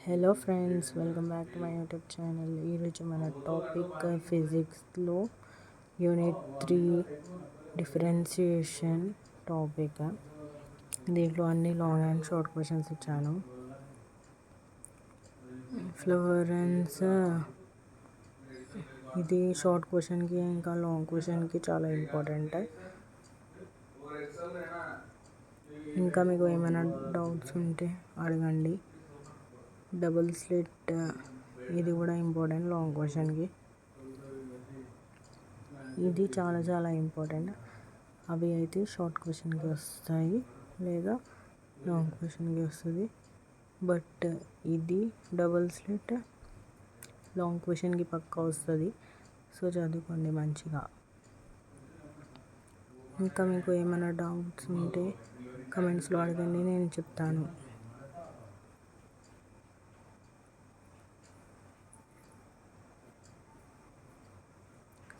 Hello friends, welcome back to my YouTube channel. ఈరోజు మన topic ఫిజిక్స్లో యూనిట్ 3 డిఫరెన్షియేషన్ టాపిక్. దీంట్లో అన్ని లాంగ్ అండ్ షార్ట్ క్వశ్చన్స్ ఇచ్చాను. ఫ్లోరెన్స్ ఇది షార్ట్ క్వశ్చన్కి ఇంకా లాంగ్ క్వశ్చన్కి చాలా ఇంపార్టెంట్. ఇంకా మీకు ఏమైనా డౌట్స్ ఉంటే అడగండి. డబుల్ స్లిట్ ఇది కూడా ఇంపార్టెంట్ లాంగ్ క్వశ్చన్కి. ఇది చాలా చాలా ఇంపార్టెంట్. అవి అయితే షార్ట్ క్వశ్చన్కి వస్తాయి లేదా లాంగ్ క్వశ్చన్కి వస్తుంది. బట్ ఇది డబుల్ స్లిట్ లాంగ్ క్వశ్చన్కి పక్కా వస్తుంది. సో చదువుకోండి మంచిగా. ఇంకా మీకు ఏమైనా డౌట్స్ ఉంటే కమెంట్స్లో అడగండి, నేను చెప్తాను.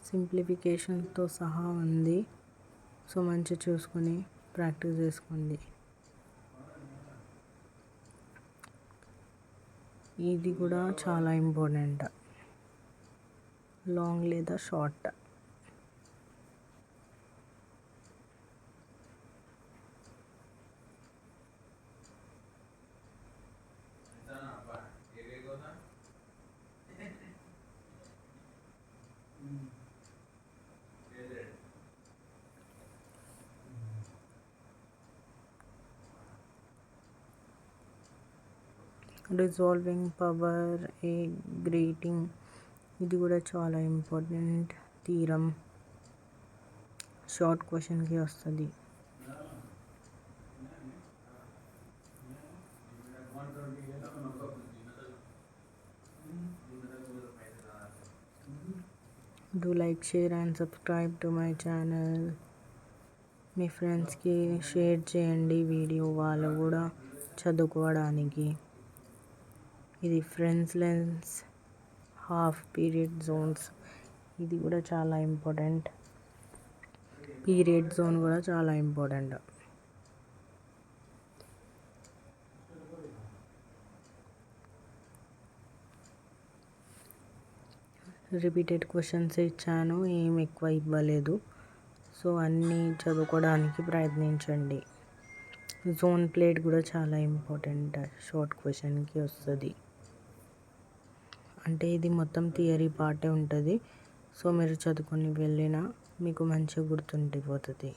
సింప్లిఫికేషన్తో సహా ఉంది. సో మంచిగా చూసుకొని ప్రాక్టీస్ చేసుకోండి. ఇది కూడా చాలా ఇంపార్టెంట్, లాంగ్ లేదా షార్ట్. రిజాల్వింగ్ పవర్ ఏ గ్రేటింగ్ ఇది కూడా చాలా ఇంపార్టెంట్ థీరం. షార్ట్ క్వశ్చన్కి వస్తుంది. Do like, share and subscribe to my channel. మీ ఫ్రెండ్స్కి షేర్ చేయండి వీడియో, వాళ్ళు కూడా చదువుకోవడానికి. ఇది friends lens half period zones, ఇది కూడా చాలా ఇంపార్టెంట్. పీరియడ్ జోన్ కూడా చాలా ఇంపార్టెంట్. రిపీటెడ్ క్వశ్చన్స్ ఇచ్చాను, ఏం ఎక్కువ ఇవ్వలేదు. సో అన్నీ చదువుకోవడానికి ప్రయత్నించండి. జోన్ ప్లేట్ కూడా చాలా ఇంపార్టెంట్, షార్ట్ క్వశ్చన్కి వస్తుంది. అంటే ఇది మొత్తం థియరీ పార్టే ఉంటుంది. సో మీరు చదువుకొని వెళ్ళినా మీకు మంచిగా గుర్తుండిపోతుంది.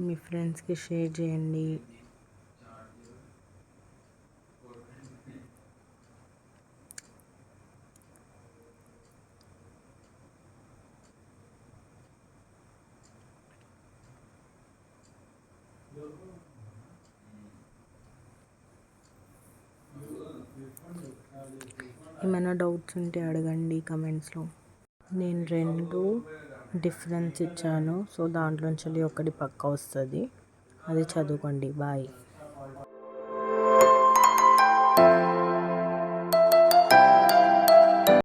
మీ ఫ్రెండ్స్కి షేర్ చేయండి. ఏమైనా డౌట్స్ ఉంటే అడగండి కమెంట్స్లో. నేను 2 డిఫరెన్స్ ఇచ్చాను. సో దాంట్లోంచి ఒకటి పక్కా వస్తుంది, అది చదువుకోండి. బాయ్.